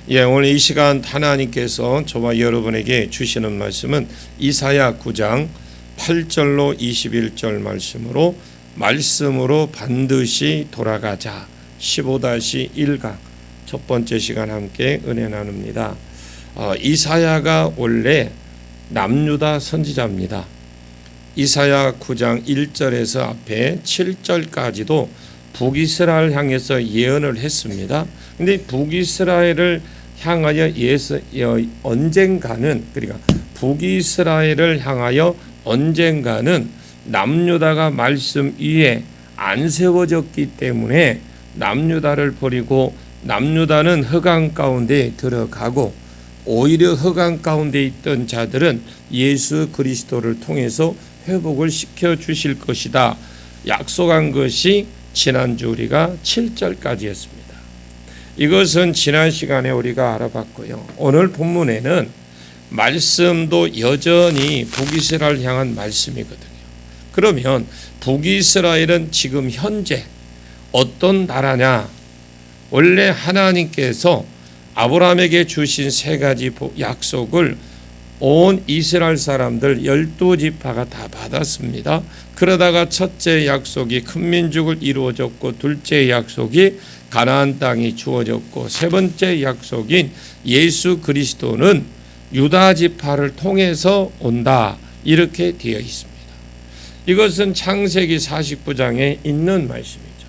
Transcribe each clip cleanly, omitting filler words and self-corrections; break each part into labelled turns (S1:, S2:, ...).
S1: 오늘 이 시간 하나님께서 저와 여러분에게 주시는 말씀은 이사야 9장 8절로 21절 말씀으로 반드시 돌아가자 15-1강 첫 번째 시간 함께 은혜 나눕니다. 이사야가 원래 남유다 선지자입니다. 이사야 9장 1절에서 앞에 7절까지도 북이스라엘 향해서 예언을 했습니다. 근데 북이스라엘을 향하여 언젠가는, 그러니까 북이스라엘을 향하여 언젠가는 남유다가 말씀 위에 안 세워졌기 때문에 남유다를 버리고 남유다는 흑암 가운데 들어가고, 오히려 흑암 가운데 있던 자들은 예수 그리스도를 통해서 회복을 시켜 주실 것이다 약속한 것이 지난주 우리가 7절까지였습니다. 이것은 지난 시간에 우리가 알아봤고요. 오늘 본문에는 말씀도 여전히 북이스라엘 향한 말씀이거든요. 그러면 북이스라엘은 지금 현재 어떤 나라냐? 원래 하나님께서 아브라함에게 주신 세 가지 약속을 온 이스라엘 사람들 12지파가 다 받았습니다. 그러다가 첫째 약속이 큰 민족을 이루어졌고, 둘째 약속이 가나안 땅이 주어졌고, 세 번째 약속인 예수 그리스도는 유다 지파를 통해서 온다, 이렇게 되어 있습니다. 이것은 창세기 49장에 있는 말씀이죠.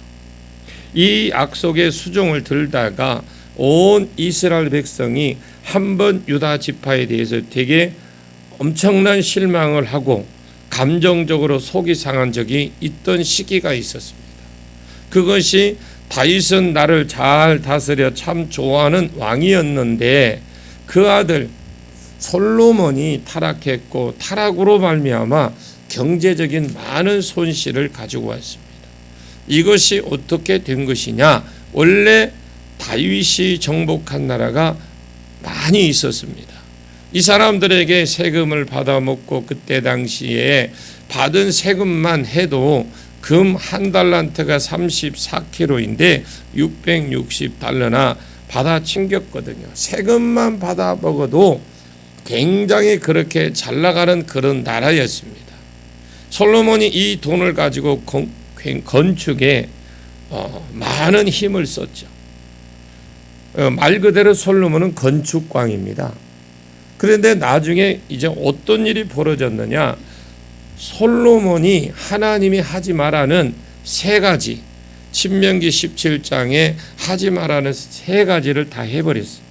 S1: 이 약속의 수종을 들다가 온 이스라엘 백성이 한번 유다 지파에 대해서 되게 엄청난 실망을 하고 감정적으로 속이 상한 적이 있던 시기가 있었습니다. 그것이 다윗은 나를 잘 다스려 참 좋아하는 왕이었는데 그 아들 솔로몬이 타락했고, 타락으로 말미암아 경제적인 많은 손실을 가지고 왔습니다. 이것이 어떻게 된 것이냐? 원래 다윗이 정복한 나라가 많이 있었습니다. 이 사람들에게 세금을 받아먹고, 그때 당시에 받은 세금만 해도 금 한 달란트가 34kg인데 660달러나 받아 챙겼거든요. 세금만 받아 먹어도 굉장히 그렇게 잘 나가는 그런 나라였습니다. 솔로몬이 이 돈을 가지고 건축에 많은 힘을 썼죠. 말 그대로 솔로몬은 건축광입니다. 그런데 나중에 이제 어떤 일이 벌어졌느냐? 솔로몬이 하나님이 하지 말라는 세 가지, 신명기 17장에 하지 말라는 세 가지를 다 해버렸어요.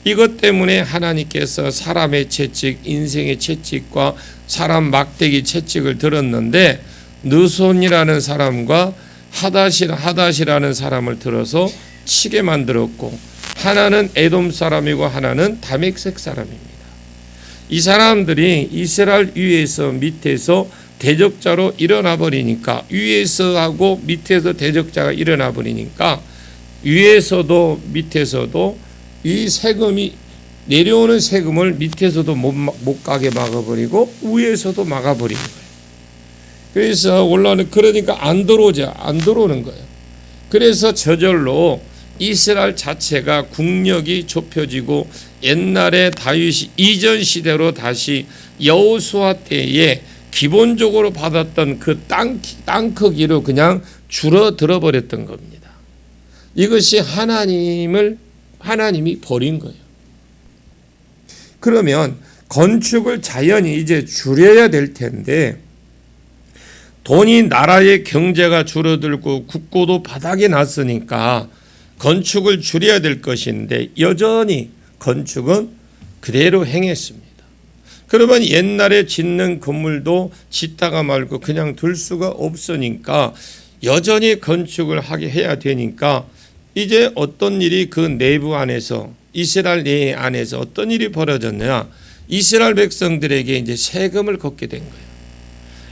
S1: 이것 때문에 하나님께서 사람의 채찍, 인생의 채찍과 사람 막대기 채찍을 들었는데, 느손이라는 사람과 하닷이라는 사람을 들어서 치게 만들었고, 하나는 에돔 사람이고 하나는 다메섹 사람입니다. 이 사람들이 이스라엘 위에서 밑에서 대적자로 일어나 버리니까, 위에서 하고 밑에서 대적자가 일어나 버리니까 위에서도 밑에서도 이 세금이 내려오는 세금을 밑에서도 못 가게 막아버리고 위에서도 막아버리는 거예요. 그래서 올라오는, 그러니까 안 들어오는 거예요. 그래서 저절로 이스라엘 자체가 국력이 좁혀지고, 옛날에 다윗이 이전 시대로 다시 여호수아 때에 기본적으로 받았던 그 땅 크기로 그냥 줄어들어 버렸던 겁니다. 이것이 하나님이 버린 거예요. 그러면 건축을 자연히 이제 줄여야 될 텐데, 돈이, 나라의 경제가 줄어들고 국고도 바닥에 났으니까 건축을 줄여야 될 것인데 여전히 건축은 그대로 행했습니다. 그러면 옛날에 짓는 건물도 짓다가 말고 그냥 둘 수가 없으니까 여전히 건축을 해야 되니까, 이제 어떤 일이 그 내부 안에서, 이스라엘 내 안에서 어떤 일이 벌어졌냐? 이스라엘 백성들에게 이제 세금을 걷게 된 거예요.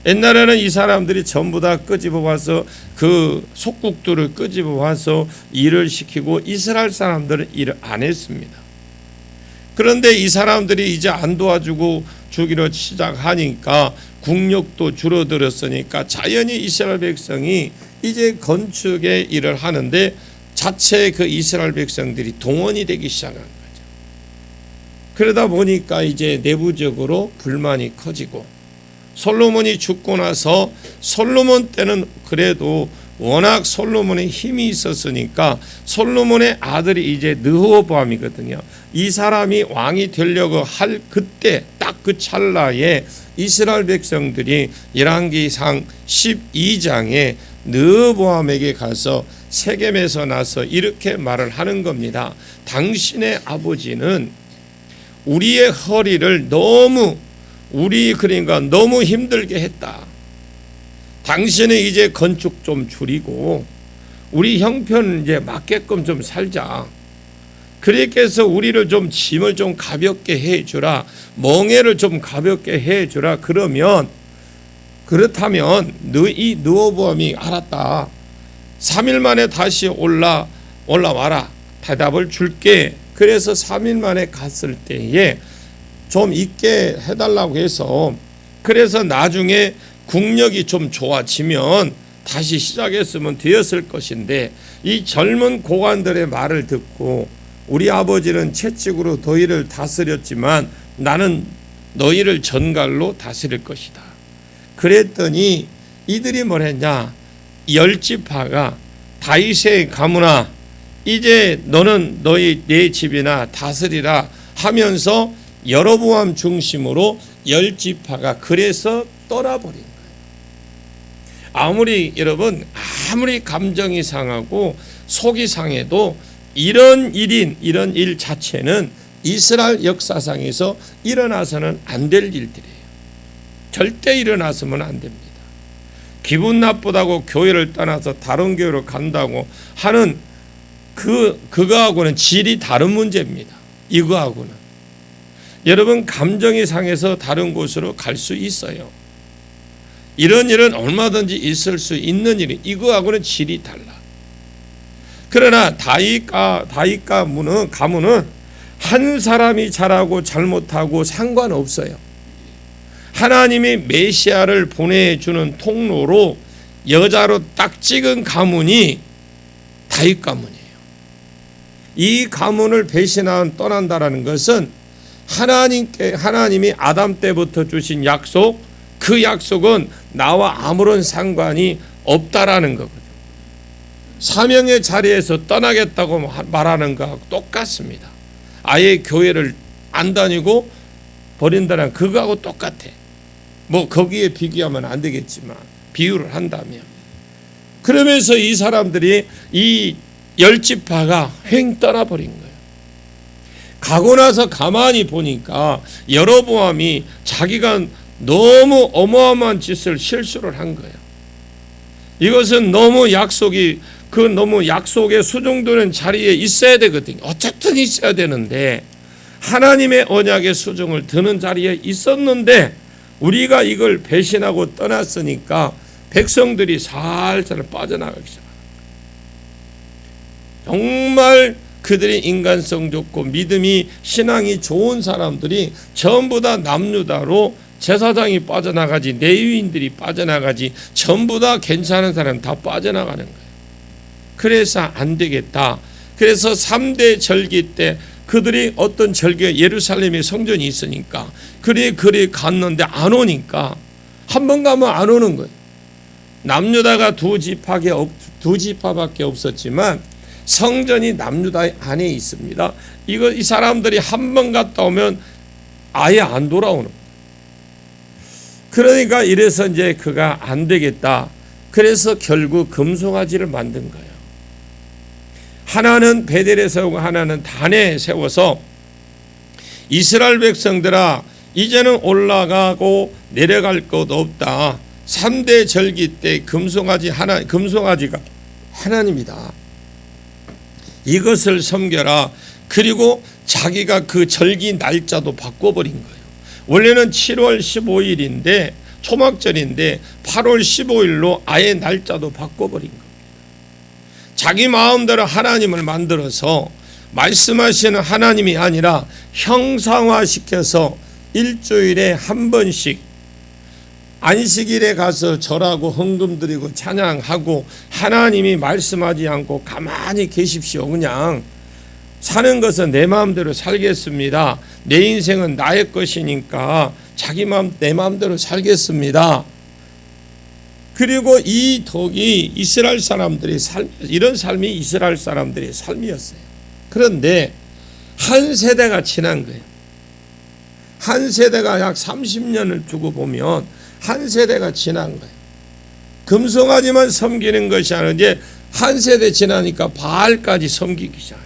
S1: 옛날에는 이 사람들이 전부 다 끄집어 와서 그 속국들을 끄집어 와서 일을 시키고, 이스라엘 사람들은 일을 안 했습니다. 그런데 이 사람들이 이제 안 도와주고 주기로 시작하니까 국력도 줄어들었으니까 자연히 이스라엘 백성이 이제 건축의 일을 하는데 자체 그 이스라엘 백성들이 동원이 되기 시작한 거죠. 그러다 보니까 이제 내부적으로 불만이 커지고, 솔로몬이 죽고 나서 솔로몬 때는 그래도 워낙 솔로몬의 힘이 있었으니까 솔로몬의 아들이 이제 르호보암이거든요. 이 사람이 왕이 되려고 할 그때 딱 그 찰나에 이스라엘 백성들이 열왕기상 12장에 르호보암에게 가서 세겜에서 나서 이렇게 말을 하는 겁니다. 당신의 아버지는 우리의 허리를 너무 힘들게 했다. 당신은 이제 건축 좀 줄이고 우리 형편 이제 맞게끔 좀 살자. 그렇게해서 우리를 좀 짐을 좀 가볍게 해주라. 멍에를 좀 가볍게 해주라. 그렇다면 이 르호보암이 알았다. 3일 만에 다시 올라와라. 대답을 줄게. 그래서 3일 만에 갔을 때에 좀 있게 해달라고 해서, 그래서 나중에 국력이 좀 좋아지면 다시 시작했으면 되었을 것인데, 이 젊은 고관들의 말을 듣고 우리 아버지는 채찍으로 너희를 다스렸지만 나는 너희를 전갈로 다스릴 것이다. 그랬더니 이들이 뭐랬냐, 열지파가 다윗의 가문아 이제 너는 내 집이나 다스리라 하면서 여로보암 중심으로 열지파가 그래서 떠나버린 거예요. 아무리 감정이 상하고 속이 상해도 이런 일 자체는 이스라엘 역사상에서 일어나서는 안 될 일들이에요. 절대 일어나서는 안 됩니다. 기분 나쁘다고 교회를 떠나서 다른 교회로 간다고 하는 그거하고는 질이 다른 문제입니다. 이거하고는. 여러분, 감정이 상해서 다른 곳으로 갈 수 있어요. 이런 일은 얼마든지 있을 수 있는 일이, 이거하고는 질이 달라. 그러나 다윗 가문은 한 사람이 잘하고 잘못하고 상관없어요. 하나님이 메시아를 보내주는 통로로 여자로 딱 찍은 가문이 다윗 가문이에요. 이 가문을 배신한 떠난다라는 것은 하나님이 아담 때부터 주신 약속, 그 약속은 나와 아무런 상관이 없다라는 거거든요. 사명의 자리에서 떠나겠다고 말하는 거하고 똑같습니다. 아예 교회를 안 다니고 버린다는 그거하고 똑같아. 뭐 거기에 비교하면 안 되겠지만 비유를 한다면, 그러면서 이 사람들이 이 열지파가 횡 떠나버린 거예요. 가고 나서 가만히 보니까 여로보암이 자기가 너무 어마어마한 짓을 실수를 한 거예요. 이것은 너무 약속에 수종되는 자리에 있어야 되거든요. 어쨌든 있어야 되는데, 하나님의 언약의 수종을 드는 자리에 있었는데 우리가 이걸 배신하고 떠났으니까 백성들이 살살 빠져나가기 시작합니다. 정말 그들이 인간성 좋고 믿음이 신앙이 좋은 사람들이 전부 다 남유다로 제사장이 빠져나가지, 레위인들이 빠져나가지, 전부 다 괜찮은 사람 다 빠져나가는 거예요. 그래서 안 되겠다. 그래서 3대 절기 때 그들이 어떤 절기가 예루살렘에 성전이 있으니까 그리 갔는데 안 오니까, 한 번 가면 안 오는 거예요. 남유다가 두 지파밖에 없었지만 성전이 남유다 안에 있습니다. 이 사람들이 한 번 갔다 오면 아예 안 돌아오는 거예요. 그러니까 이래서 이제 그가 안 되겠다. 그래서 결국 금송아지를 만든 거예요. 하나는 베델에 세우고 하나는 단에 세워서 이스라엘 백성들아, 이제는 올라가고 내려갈 것 없다. 3대 절기 때 금송아지가 하나님이다. 이것을 섬겨라. 그리고 자기가 그 절기 날짜도 바꿔버린 거예요. 원래는 7월 15일인데 초막절인데 8월 15일로 아예 날짜도 바꿔버린 겁니다. 자기 마음대로 하나님을 만들어서 말씀하시는 하나님이 아니라 형상화시켜서 일주일에 한 번씩 안식일에 가서 절하고 헌금 드리고 찬양하고 하나님이 말씀하지 않고 가만히 계십시오. 그냥 사는 것은 내 마음대로 살겠습니다. 내 인생은 나의 것이니까 내 마음대로 살겠습니다. 그리고 이 덕이 이스라엘 사람들의 이런 삶이 이스라엘 사람들의 삶이었어요. 그런데 한 세대가 지난 거예요. 한 세대가 약 30년을 두고 보면 한 세대가 지난 거예요. 금송아지만 섬기는 것이 아니라 이제 한 세대 지나니까 바알까지 섬기기 시작했어요.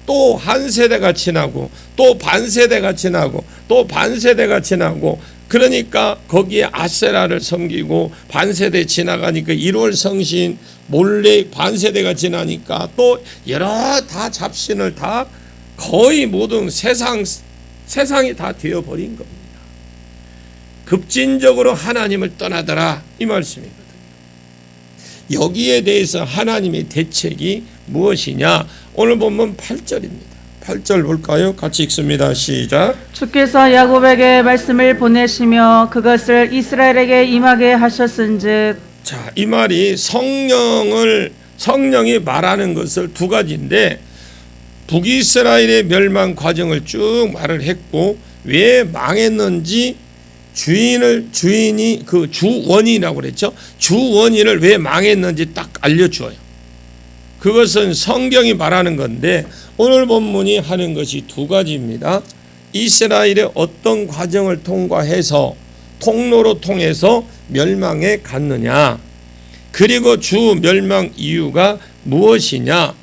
S1: 또 한 세대가 지나고 또 반세대가 지나고 또 반세대가 지나고, 그러니까 거기에 아세라를 섬기고 반세대 지나가니까 1월 성신 몰래 반세대가 지나니까 또 여러 다 잡신을 다 거의 모든 세상이 다 되어버린 겁니다. 급진적으로 하나님을 떠나더라, 이 말씀이거든요. 여기에 대해서 하나님의 대책이 무엇이냐? 오늘 본문 8절입니다. 8절 볼까요? 같이 읽습니다. 시작.
S2: 주께서 야곱에게 말씀을 보내시며 그것을 이스라엘에게 임하게 하셨은즉.
S1: 자, 이 말이 성령이 말하는 것을 두 가지인데, 북이스라엘의 멸망 과정을 쭉 말을 했고 왜 망했는지 주인이 그 주원인이라고 그랬죠. 주원인을 왜 망했는지 딱 알려줘요. 그것은 성경이 말하는 건데 오늘 본문이 하는 것이 두 가지입니다. 이스라엘의 어떤 과정을 통로로 통해서 멸망에 갔느냐, 그리고 주 멸망 이유가 무엇이냐,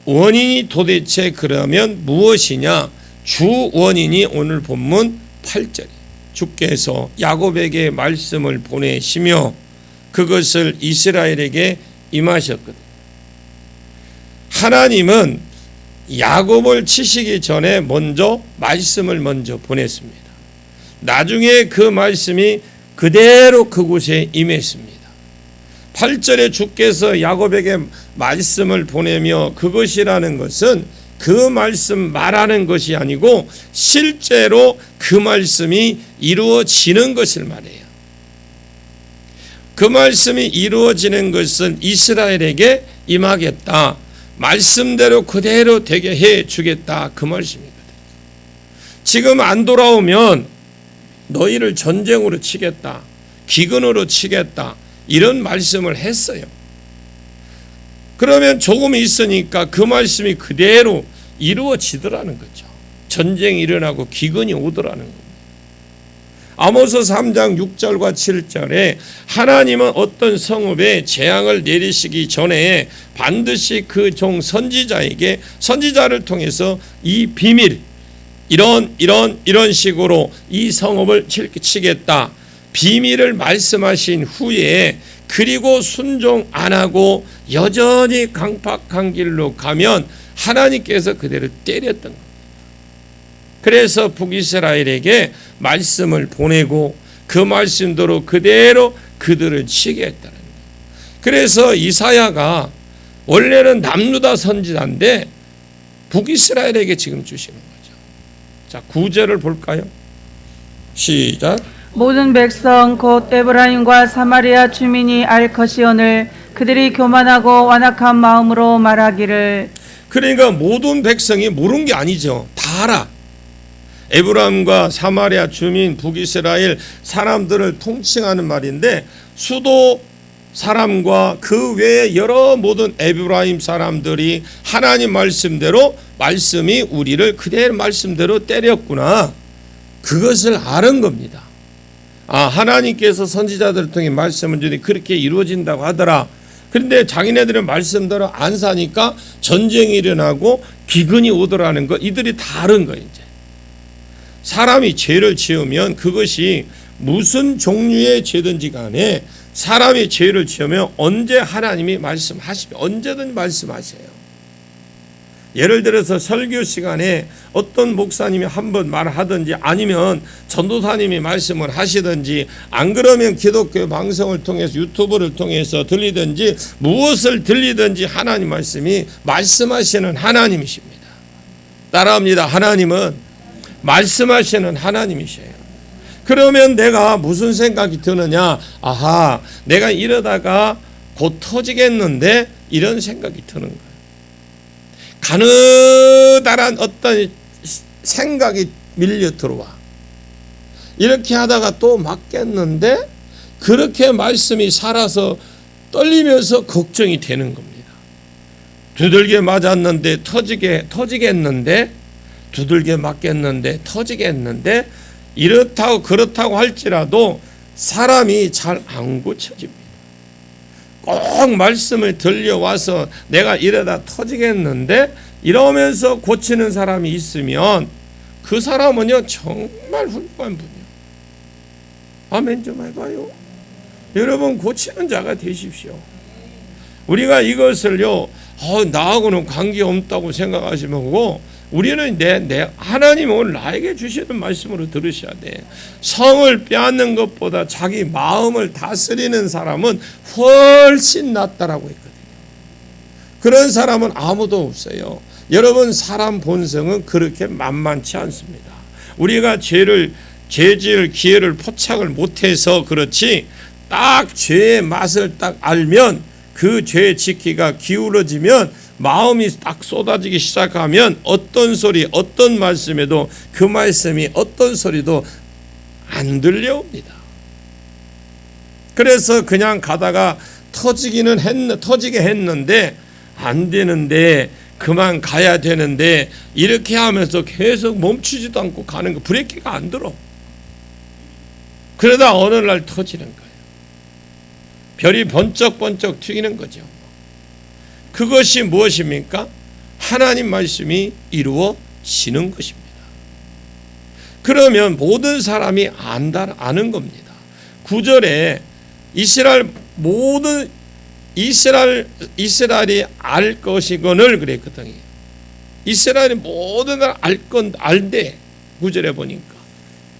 S1: 원인이 도대체 그러면 무엇이냐. 주 원인이 오늘 본문 8절, 주께서 야곱에게 말씀을 보내시며 그것을 이스라엘에게 임하셨거든요. 하나님은 야곱을 치시기 전에 말씀을 먼저 보냈습니다. 나중에 그 말씀이 그대로 그곳에 임했습니다. 8절에 주께서 야곱에게 말씀을 보내며 그것이라는 것은 그 말씀 말하는 것이 아니고 실제로 그 말씀이 이루어지는 것을 말해요. 그 말씀이 이루어지는 것은 이스라엘에게 임하겠다, 말씀대로 그대로 되게 해 주겠다, 그 말씀이거든요. 지금 안 돌아오면 너희를 전쟁으로 치겠다, 기근으로 치겠다, 이런 말씀을 했어요. 그러면 조금 있으니까 그 말씀이 그대로 이루어지더라는 거죠. 전쟁이 일어나고 기근이 오더라는 겁니다. 아모스 3장 6절과 7절에 하나님은 어떤 성읍에 재앙을 내리시기 전에 반드시 그 종 선지자를 통해서 이 비밀, 이런 식으로 이 성읍을 치겠다, 비밀을 말씀하신 후에, 그리고 순종 안 하고 여전히 강팍한 길로 가면 하나님께서 그대로 때렸던 겁니다. 그래서 북이스라엘에게 말씀을 보내고 그 말씀대로 그대로 그들을 치게 했다는 거예요. 그래서 이사야가 원래는 남유다 선지자인데 북이스라엘에게 지금 주시는 거죠. 자, 9절을 볼까요? 시작.
S2: 모든 백성 곧 에브라임과 사마리아 주민이 알 것이오늘 그들이 교만하고 완악한 마음으로 말하기를.
S1: 그러니까 모든 백성이 모르는 게 아니죠. 다 알아. 에브라임과 사마리아 주민, 북이스라엘 사람들을 통칭하는 말인데, 수도 사람과 그 외에 여러 모든 에브라임 사람들이 하나님 말씀대로, 말씀이 우리를 그대로 말씀대로 때렸구나, 그것을 아는 겁니다. 하나님께서 선지자들을 통해 말씀을 주니 그렇게 이루어진다고 하더라. 그런데 자기네들은 말씀대로 안 사니까 전쟁이 일어나고 기근이 오더라는 거, 이들이 다 아는 거예요. 이제 사람이 죄를 지으면 그것이 무슨 종류의 죄든지 간에 사람이 죄를 지으면 언제 하나님이 말씀하시면 언제든지 말씀하세요. 예를 들어서 설교 시간에 어떤 목사님이 한번 말하든지, 아니면 전도사님이 말씀을 하시든지, 안 그러면 기독교 방송을 통해서 유튜브를 통해서 들리든지 무엇을 들리든지 하나님 말씀이 말씀하시는 하나님이십니다. 따라합니다. 하나님은 말씀하시는 하나님이세요. 그러면 내가 무슨 생각이 드느냐? 아하, 내가 이러다가 곧 터지겠는데, 이런 생각이 드는 거예요. 가느다란 어떤 생각이 밀려 들어와. 이렇게 하다가 또 맞겠는데, 그렇게 말씀이 살아서 떨리면서 걱정이 되는 겁니다. 두들겨 맞았는데 터지겠는데, 두들겨 맞겠는데 터지겠는데, 이렇다고 그렇다고 할지라도 사람이 잘 안 고쳐집니다. 꼭 말씀을 들려와서 내가 이러다 터지겠는데 이러면서 고치는 사람이 있으면 그 사람은요 정말 훌륭한 분이요. 아멘 좀 해봐요. 여러분 고치는 자가 되십시오. 우리가 이것을요 나하고는 관계없다고 생각하시면 우리는 하나님 오늘 나에게 주시는 말씀으로 들으셔야 돼. 성을 빼앗는 것보다 자기 마음을 다스리는 사람은 훨씬 낫다라고 했거든요. 그런 사람은 아무도 없어요. 여러분 사람 본성은 그렇게 만만치 않습니다. 우리가 죄 지을 기회를 포착을 못해서 그렇지, 딱 죄의 맛을 딱 알면 그 죄 지키가 기울어지면 마음이 딱 쏟아지기 시작하면 어떤 소리, 어떤 말씀에도 그 말씀이 어떤 소리도 안 들려옵니다. 그래서 그냥 가다가 터지게 했는데 안 되는데 그만 가야 되는데 이렇게 하면서 계속 멈추지도 않고 가는 거, 브레이크가 안 들어. 그러다 어느 날 터지는 거예요. 별이 번쩍번쩍 튀기는 거죠. 그것이 무엇입니까? 하나님 말씀이 이루어지는 것입니다. 그러면 모든 사람이 아는 겁니다. 9절에 이스라엘이 알 것이거늘 그랬거든요. 이스라엘이 모든 걸 알대. 9절에 보니까.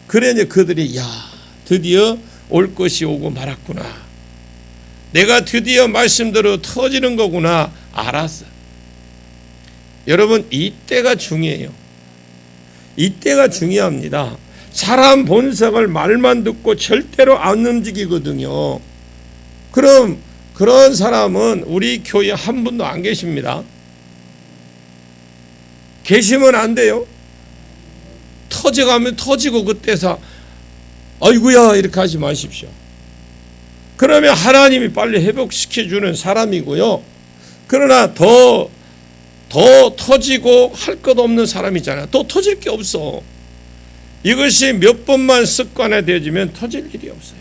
S1: 그래 이제 그들이 드디어 올 것이 오고 말았구나. 내가 드디어 말씀대로 터지는 거구나 알았어. 여러분 이때가 중요해요. 이때가 중요합니다. 사람 본성을 말만 듣고 절대로 안 움직이거든요. 그럼 그런 사람은 우리 교회에 한 분도 안 계십니다. 계시면 안 돼요. 터져가면 터지고 그때서 아이고야 이렇게 하지 마십시오. 그러면 하나님이 빨리 회복시켜주는 사람이고요. 그러나 더 터지고 할 것 없는 사람이잖아요. 또 터질 게 없어. 이것이 몇 번만 습관화되어지면 터질 일이 없어요.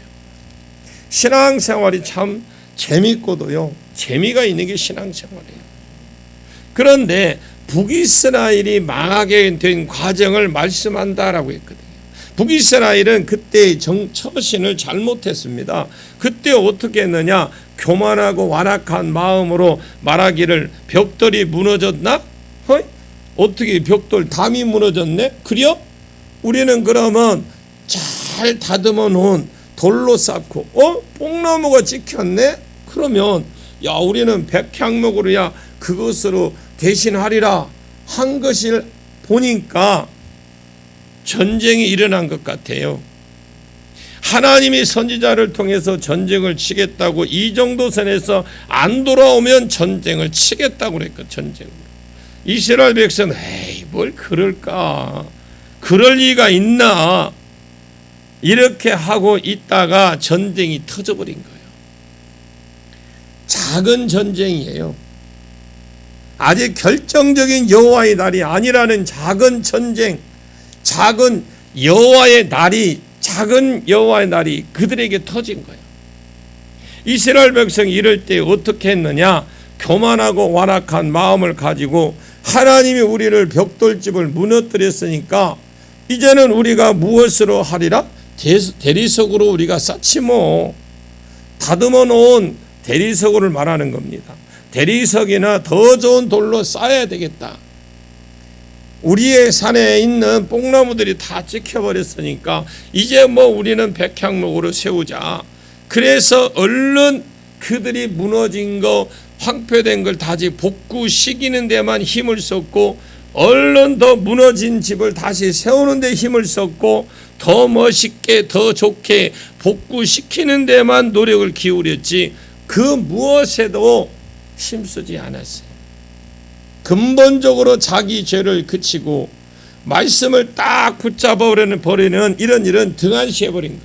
S1: 신앙생활이 참 재밌고도요. 재미가 있는 게 신앙생활이에요. 그런데 북이스라엘이 망하게 된 과정을 말씀한다라고 했거든요. 북이스라엘은 그때의 처신을 잘못했습니다. 그때 어떻게 했느냐? 교만하고 완악한 마음으로 말하기를 벽돌이 무너졌나? 어떻게 벽돌 담이 무너졌네? 그래요? 우리는 그러면 잘 다듬어 놓은 돌로 쌓고 뽕나무가 찍혔네? 그러면 우리는 백향목으로 그것으로 대신하리라 한 것을 보니까 전쟁이 일어난 것 같아요. 하나님이 선지자를 통해서 전쟁을 치겠다고 이 정도 선에서 안 돌아오면 전쟁을 치겠다고 그랬거든요. 전쟁으로. 이스라엘 백성은 뭘 그럴까? 그럴 리가 있나? 이렇게 하고 있다가 전쟁이 터져버린 거예요. 작은 전쟁이에요. 아직 결정적인 여호와의 날이 아니라는 작은 전쟁, 작은 여호와의 날이 그들에게 터진 거예요. 이스라엘 백성이 이럴 때 어떻게 했느냐? 교만하고 완악한 마음을 가지고 하나님이 우리를 벽돌집을 무너뜨렸으니까 이제는 우리가 무엇으로 하리라? 대리석으로 우리가 쌓지 뭐. 다듬어 놓은 대리석을 말하는 겁니다. 대리석이나 더 좋은 돌로 쌓아야 되겠다. 우리의 산에 있는 뽕나무들이 다 찍혀버렸으니까 이제 우리는 백향목으로 세우자. 그래서 얼른 그들이 무너진 거, 황폐된 걸 다시 복구시키는 데만 힘을 썼고, 얼른 더 무너진 집을 다시 세우는 데 힘을 썼고, 더 멋있게 더 좋게 복구시키는 데만 노력을 기울였지 그 무엇에도 힘쓰지 않았어요. 근본적으로 자기 죄를 그치고 말씀을 딱 붙잡아 버리는 이런 등한시해버린 거.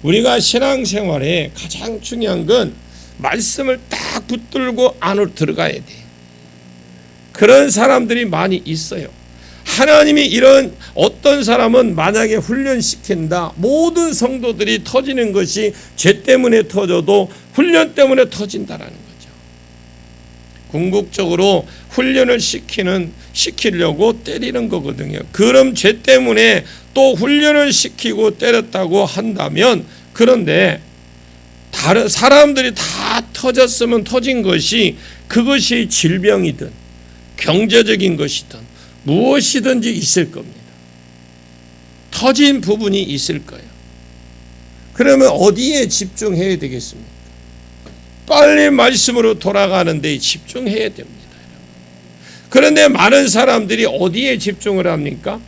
S1: 우리가 신앙생활에 가장 중요한 건 말씀을 딱 붙들고 안으로 들어가야 돼. 그런 사람들이 많이 있어요. 하나님이 이런 어떤 사람은 만약에 훈련시킨다. 모든 성도들이 터지는 것이 죄 때문에 터져도 훈련 때문에 터진다라는 거죠. 궁극적으로 훈련을 시키려고 때리는 거거든요. 그럼 죄 때문에 또 훈련을 시키고 때렸다고 한다면 그런데 다른 사람들이 다 터졌으면 터진 것이 그것이 질병이든 경제적인 것이든 무엇이든지 있을 겁니다. 터진 부분이 있을 거예요. 그러면 어디에 집중해야 되겠습니까? 빨리 말씀으로 돌아가는 데 집중해야 됩니다. 그런데 많은 사람들이 어디에 집중을 합니까?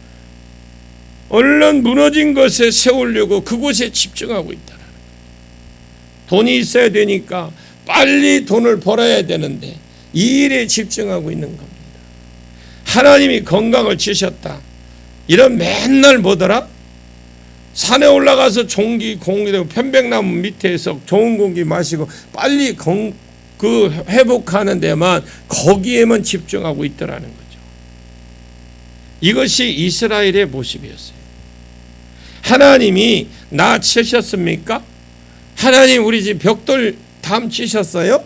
S1: 얼른 무너진 것에 세우려고 그곳에 집중하고 있다는 거예요. 돈이 있어야 되니까 빨리 돈을 벌어야 되는데 이 일에 집중하고 있는 겁니다. 하나님이 건강을 주셨다. 이런 맨날 뭐더라? 산에 올라가서 공기되고 편백나무 밑에서 좋은 공기 마시고 빨리 회복하는 데만 거기에만 집중하고 있더라는 거죠. 이것이 이스라엘의 모습이었어요. 하나님이 나 치셨습니까? 하나님 우리 집 벽돌 담 치셨어요?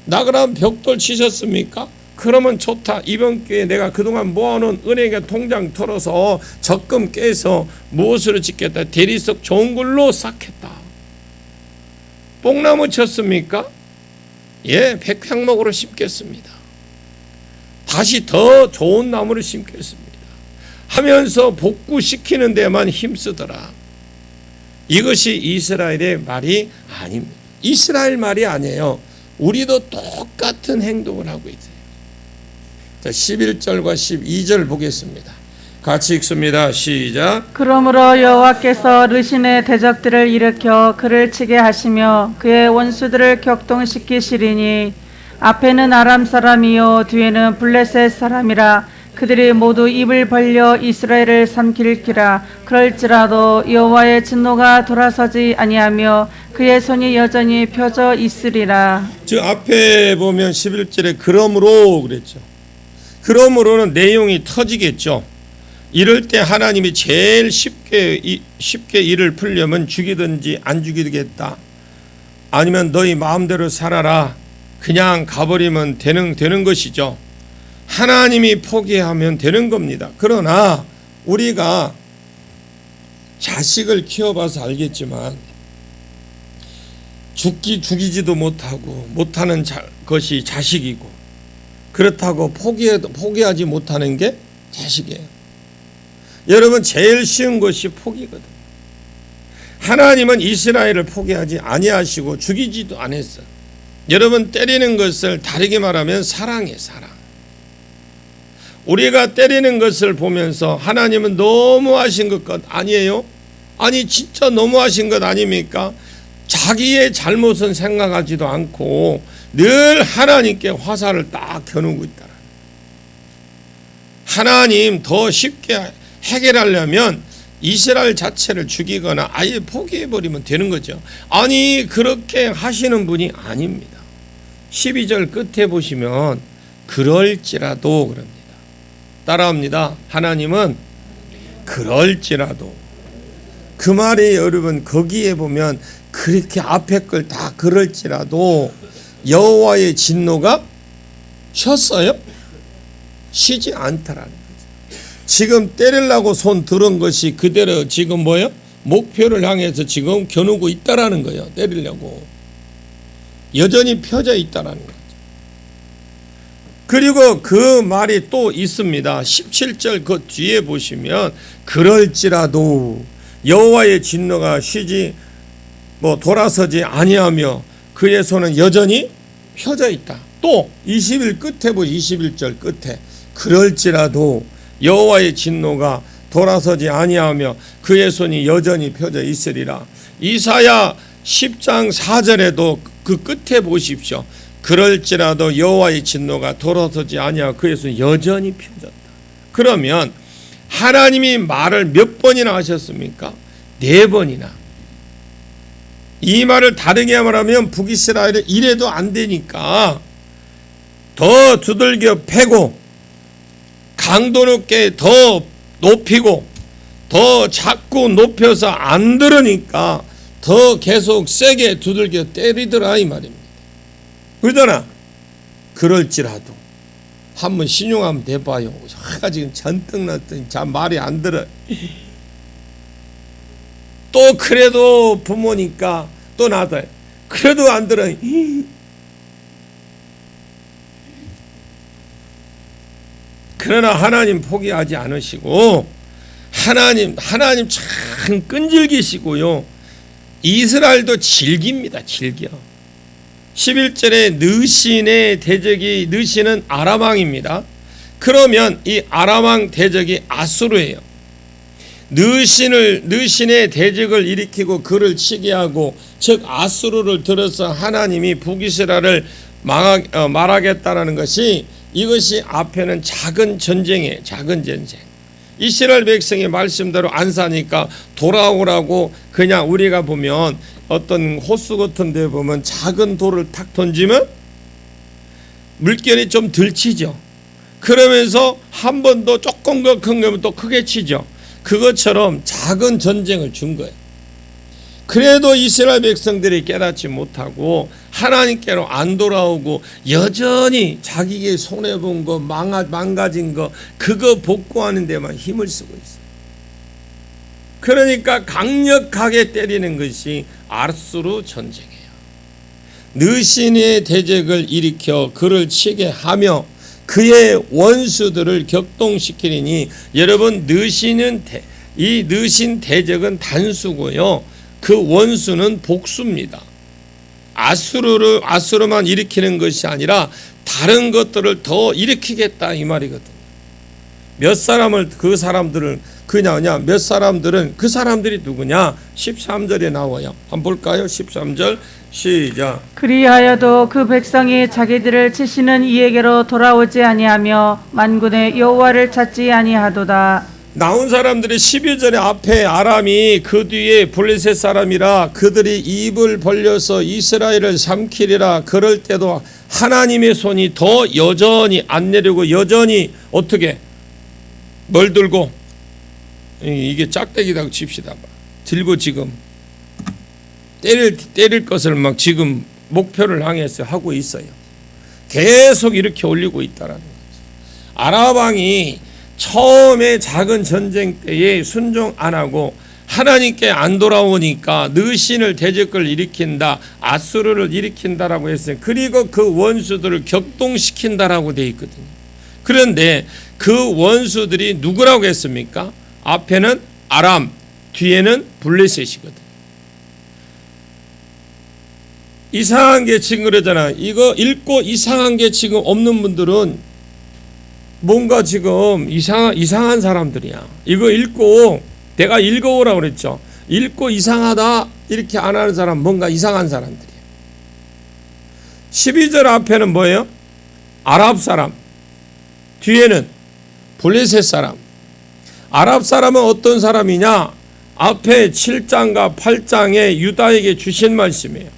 S1: 나 그럼 벽돌 치셨습니까? 그러면 좋다. 이번 기회에 내가 그동안 모아놓은 은행에 통장 털어서 적금 깨서 무엇으로 짓겠다. 대리석 좋은 걸로 쌓겠다. 뽕나무 쳤습니까? 예, 백향목으로 심겠습니다. 다시 더 좋은 나무를 심겠습니다. 하면서 복구시키는 데만 힘쓰더라. 이것이 이스라엘의 말이 아닙니다. 이스라엘 말이 아니에요. 우리도 똑같은 행동을 하고 있어요. 자, 11절과 12절 보겠습니다. 같이 읽습니다. 시작.
S2: 그러므로 여호와께서 르신의 대적들을 일으켜 그를 치게 하시며 그의 원수들을 격동시키시리니 앞에는 아람 사람이요 뒤에는 블레셋 사람이라 그들이 모두 입을 벌려 이스라엘을 삼킬기라. 그럴지라도 여호와의 진노가 돌아서지 아니하며 그의 손이 여전히 펴져 있으리라.
S1: 저 앞에 보면 11절에 그러므로 그랬죠. 그러므로는 내용이 터지겠죠. 이럴 때 하나님이 제일 쉽게 일을 풀려면 죽이든지 안 죽이겠다. 아니면 너희 마음대로 살아라. 그냥 가버리면 되는 것이죠. 하나님이 포기하면 되는 겁니다. 그러나 우리가 자식을 키워봐서 알겠지만 죽이지도 못하는 것이 자식이고 그렇다고 포기하지 못하는 게 자식이에요. 여러분 제일 쉬운 것이 포기거든요. 하나님은 이스라엘을 포기하지 아니하시고 죽이지도 않았어요. 여러분 때리는 것을 다르게 말하면 사랑이에요. 사랑. 우리가 때리는 것을 보면서 하나님은 너무하신 것 아니에요? 아니 진짜 너무하신 것 아닙니까? 자기의 잘못은 생각하지도 않고 늘 하나님께 화살을 딱 겨누고 있다. 하나님 더 쉽게 해결하려면 이스라엘 자체를 죽이거나 아예 포기해버리면 되는 거죠. 아니 그렇게 하시는 분이 아닙니다. 12절 끝에 보시면 그럴지라도 그럽니다. 따라합니다. 하나님은 그럴지라도. 그 말이 여러분 거기에 보면 그렇게 앞에 걸 다 그럴지라도 여호와의 진노가 쉬었어요? 쉬지 않더라는 거죠. 지금 때리려고 손 들은 것이 그대로 지금 뭐예요? 목표를 향해서 지금 겨누고 있다라는 거예요. 때리려고. 여전히 펴져 있다라는 거죠. 그리고 그 말이 또 있습니다. 17절 그 뒤에 보시면 그럴지라도 여호와의 진노가 돌아서지 아니하며 그의 손은 여전히 펴져 있다. 또 21절 끝에 그럴지라도 여호와의 진노가 돌아서지 아니하며 그의 손이 여전히 펴져 있으리라. 이사야 10장 4절에도 그 끝에 보십시오. 그럴지라도 여호와의 진노가 돌아서지 아니하고 그의 손이 여전히 펴졌다. 그러면 하나님이 말을 몇 번이나 하셨습니까? 4번이나. 이 말을 다르게 말하면 북이스라엘은 이래도 안 되니까 더 두들겨 패고 강도 높게 더 높이고 더 자꾸 높여서 안 들으니까 더 계속 세게 두들겨 때리더라 이 말입니다. 그러잖아. 그럴지라도 한번 신용하면 돼봐요. 화가 지금 잔뜩 났더니 참 말이 안 들어. 또 그래도 부모니까 또 나도 그래도 안 들어. 그러나 하나님 포기하지 않으시고 하나님 참 끈질기시고요. 이스라엘도 즐깁니다. 즐겨. 11절에 느신의 대적이 느신은 아람 왕입니다. 그러면 이 아람 왕 대적이 아수르예요. 느신의 대적을 일으키고 그를 치게 하고 즉 아수르를 들어서 하나님이 북이스라엘을 말하겠다라는 것이 이것이 앞에는 작은 전쟁이에요. 작은 전쟁. 이스라엘 백성의 말씀대로 안 사니까 돌아오라고 그냥 우리가 보면 어떤 호수 같은 데 보면 작은 돌을 탁 던지면 물결이 좀 덜 치죠. 그러면서 한 번 더 조금 더 큰 거면 또 크게 치죠. 그것처럼 작은 전쟁을 준 거예요. 그래도 이스라엘 백성들이 깨닫지 못하고 하나님께로 안 돌아오고 여전히 자기의 손해본 거 망가진 거 그거 복구하는 데만 힘을 쓰고 있어요. 그러니까 강력하게 때리는 것이 아수르 전쟁이에요. 느신의 대적을 일으켜 그를 치게 하며 그의 원수들을 격동시키리니 여러분 이 느신 대적은 단수고요. 그 원수는 복수입니다. 아수르만 일으키는 것이 아니라 다른 것들을 더 일으키겠다 이 말이거든요. 몇 사람을 그 사람들은 그냐냐 몇 사람들은 그 사람들이 누구냐 13절에 나와요. 한번 볼까요? 13절 시작.
S2: 그리하여도 그 백성이 자기들을 치시는 이에게로 돌아오지 아니하며 만군의 여호와를 찾지 아니하도다.
S1: 나온 사람들이 12절에 앞에 아람이 그 뒤에 블레셋 사람이라 그들이 입을 벌려서 이스라엘을 삼키리라. 그럴 때도 하나님의 손이 더 여전히 안 내리고 여전히 어떻게 뭘 들고 이게 짝대기라고 칩시다. 들고 지금 때릴 것을 막 지금 목표를 향해서 하고 있어요. 계속 이렇게 올리고 있다라는 거죠. 아람 왕이 처음에 작은 전쟁 때에 순종 안 하고 하나님께 안 돌아오니까 느신을 대적을 일으킨다, 아수르를 일으킨다라고 했어요. 그리고 그 원수들을 격동시킨다라고 돼 있거든요. 그런데 그 원수들이 누구라고 했습니까? 앞에는 아람, 뒤에는 블레셋이거든요. 이상한 게 지금 그러잖아. 이거 읽고 이상한 게 지금 없는 분들은 뭔가 지금 이상한 사람들이야. 이거 읽고 내가 읽어오라고 그랬죠. 읽고 이상하다 이렇게 안 하는 사람 뭔가 이상한 사람들이야. 12절 앞에는 뭐예요? 아랍 사람, 뒤에는 블레셋 사람. 아랍 사람은 어떤 사람이냐? 앞에 7장과 8장에 유다에게 주신 말씀이에요.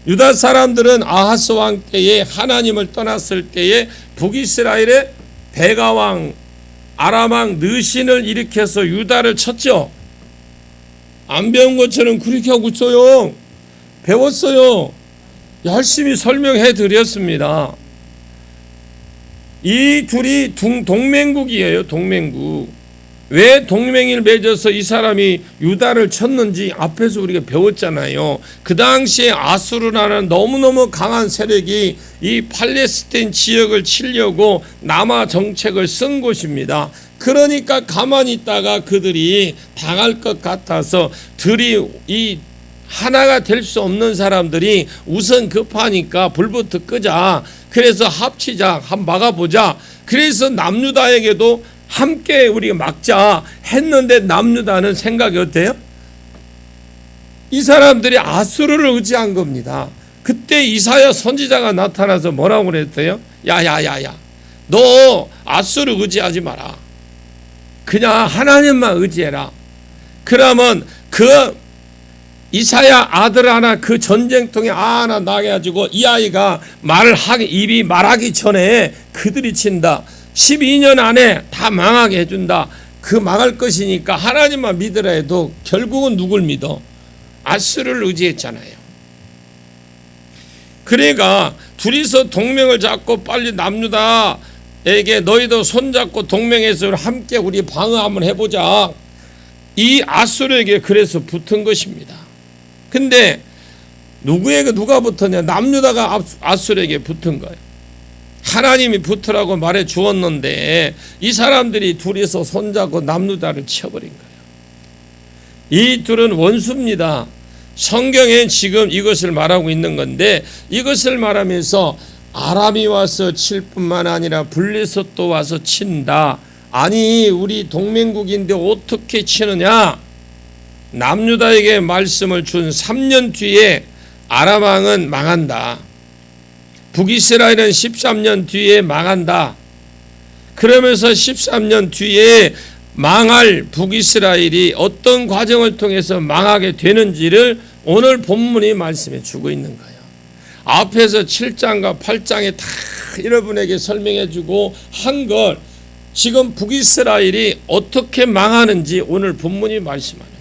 S1: 유다 사람들은 아하스 왕 때에 하나님을 떠났을 때에 북이스라엘의 베가왕 아람왕 느신을 일으켜서 유다를 쳤죠. 안 배운 것처럼 그렇게 하고 있어요. 배웠어요. 열심히 설명해 드렸습니다. 이 둘이 동맹국이에요. 동맹국. 왜 동맹을 맺어서 이 사람이 유다를 쳤는지 앞에서 우리가 배웠잖아요. 그 당시에 아수르라는 너무너무 강한 세력이 이 팔레스타인 지역을 치려고 남아 정책을 쓴 곳입니다. 그러니까 가만히 있다가 그들이 당할 것 같아서 이 하나가 될 수 없는 사람들이 우선 급하니까 불부터 끄자. 그래서 합치자, 한번 막아보자. 그래서 남유다에게도 함께 우리가 막자 했는데 남유다는 생각이 어때요? 이 사람들이 아수르를 의지한 겁니다. 그때 이사야 선지자가 나타나서 뭐라고 그랬어요? 야야야야, 너 아수르 의지하지 마라. 그냥 하나님만 의지해라. 그러면 그 이사야 아들 하나 그 전쟁통에 하나 나게 가지고 이 아이가 입이 말하기 전에 그들이 친다. 12년 안에 다 망하게 해준다. 그 망할 것이니까 하나님만 믿으라 해도 결국은 누굴 믿어? 아수르를 의지했잖아요. 그러니까 둘이서 동맹을 잡고 빨리 남유다에게 너희도 손잡고 동맹해서 함께 우리 방어 한번 해보자. 이 아수르에게 그래서 붙은 것입니다. 근데 누가 붙었냐? 남유다가 아수르에게 붙은 거예요. 하나님이 붙으라고 말해 주었는데 이 사람들이 둘이서 손잡고 남유다를 쳐버린 거예요. 이 둘은 원수입니다. 성경엔 지금 이것을 말하고 있는 건데 이것을 말하면서 아람이 와서 칠 뿐만 아니라 블레셋도 와서 친다. 아니 우리 동맹국인데 어떻게 치느냐? 남유다에게 말씀을 준 3년 뒤에 아람 왕은 망한다. 북이스라엘은 13년 뒤에 망한다. 그러면서 13년 뒤에 망할 북이스라엘이 어떤 과정을 통해서 망하게 되는지를 오늘 본문이 말씀해 주고 있는 거예요. 앞에서 7장과 8장에 다 여러분에게 설명해 주고 한 걸 지금 북이스라엘이 어떻게 망하는지 오늘 본문이 말씀하는 거예요.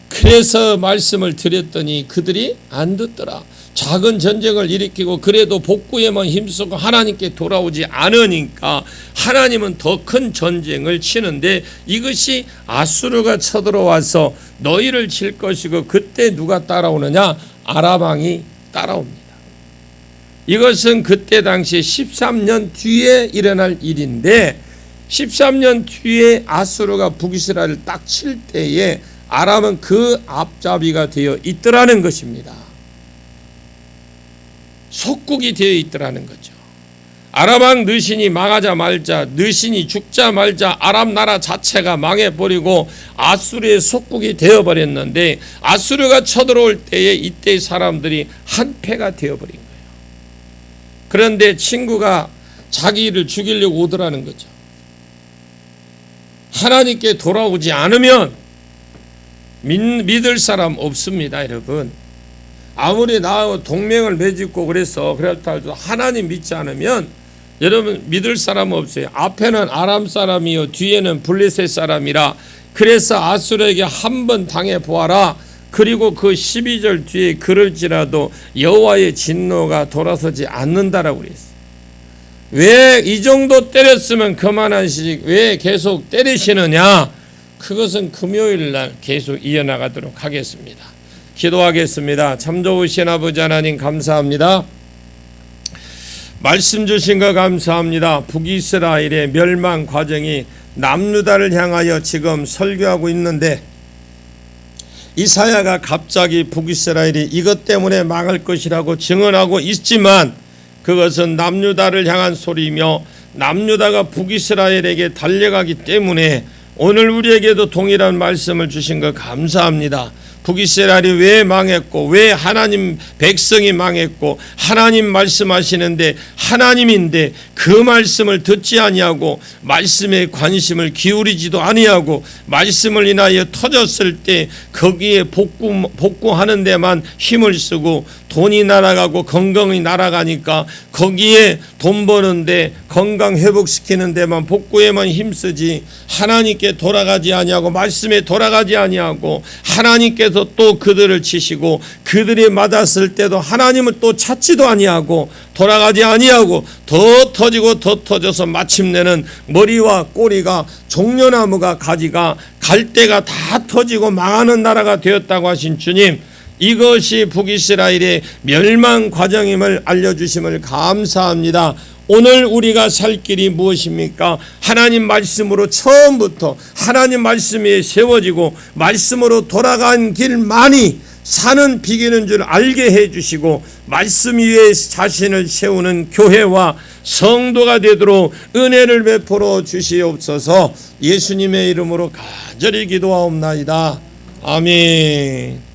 S1: 그래서 말씀을 드렸더니 그들이 안 듣더라. 작은 전쟁을 일으키고 그래도 복구에만 힘쓰고 하나님께 돌아오지 않으니까 하나님은 더 큰 전쟁을 치는데 이것이 아수르가 쳐들어와서 너희를 칠 것이고 그때 누가 따라오느냐? 아람 왕이 따라옵니다. 이것은 그때 당시 13년 뒤에 일어날 일인데 13년 뒤에 아수르가 북이스라엘을 딱 칠 때에 아람은 그 앞잡이가 되어 있더라는 것입니다. 속국이 되어 있더라는 거죠. 아람 왕 느신이 망하자 말자, 느신이 죽자 말자 아람 나라 자체가 망해버리고 아수르의 속국이 되어버렸는데 아수르가 쳐들어올 때에 이때 사람들이 한패가 되어버린 거예요. 그런데 친구가 자기를 죽이려고 오더라는 거죠. 하나님께 돌아오지 않으면 믿을 사람 없습니다, 여러분. 아무리 나하고 동맹을 맺고 그래서 그렇다 해도 하나님 믿지 않으면 여러분 믿을 사람 없어요. 앞에는 아람 사람이요 뒤에는 블레셋 사람이라 그래서 아수르에게 한번 당해 보아라. 그리고 그 12절 뒤에 그럴지라도 여호와의 진노가 돌아서지 않는다라고 그랬어요. 왜 이 정도 때렸으면 그만하시지 왜 계속 때리시느냐? 그것은 금요일 날 계속 이어나가도록 하겠습니다. 기도하겠습니다. 참 좋으신 아버지 하나님 감사합니다. 말씀 주신 거 감사합니다. 북이스라엘의 멸망 과정이 남유다를 향하여 지금 설교하고 있는데 이사야가 갑자기 북이스라엘이 이것 때문에 망할 것이라고 증언하고 있지만 그것은 남유다를 향한 소리이며 남유다가 북이스라엘에게 달려가기 때문에 오늘 우리에게도 동일한 말씀을 주신 거 감사합니다. 북이스라엘이 왜 망했고 왜 하나님 백성이 망했고 하나님 말씀하시는데 하나님인데 그 말씀을 듣지 아니하고 말씀에 관심을 기울이지도 아니하고 말씀을 인하여 터졌을 때 거기에 복구하는 데만 힘을 쓰고 돈이 날아가고 건강이 날아가니까 거기에 돈 버는데 건강 회복시키는 데만 복구에만 힘쓰지 하나님께 돌아가지 아니하고 말씀에 돌아가지 아니하고 하나님께서 또 그들을 치시고 그들이 맞았을 때도 하나님을 또 찾지도 아니하고 돌아가지 아니하고 더 터지고 더 터져서 마침내는 머리와 꼬리가 종려나무가 가지가 갈대가 다 터지고 망하는 나라가 되었다고 하신 주님, 이것이 북이스라엘의 멸망 과정임을 알려주심을 감사합니다. 오늘 우리가 살 길이 무엇입니까? 하나님 말씀으로 처음부터 하나님 말씀에 세워지고 말씀으로 돌아간 길만이 사는 비기는 줄 알게 해주시고 말씀 위에 자신을 세우는 교회와 성도가 되도록 은혜를 베풀어 주시옵소서. 예수님의 이름으로 간절히 기도하옵나이다. 아멘.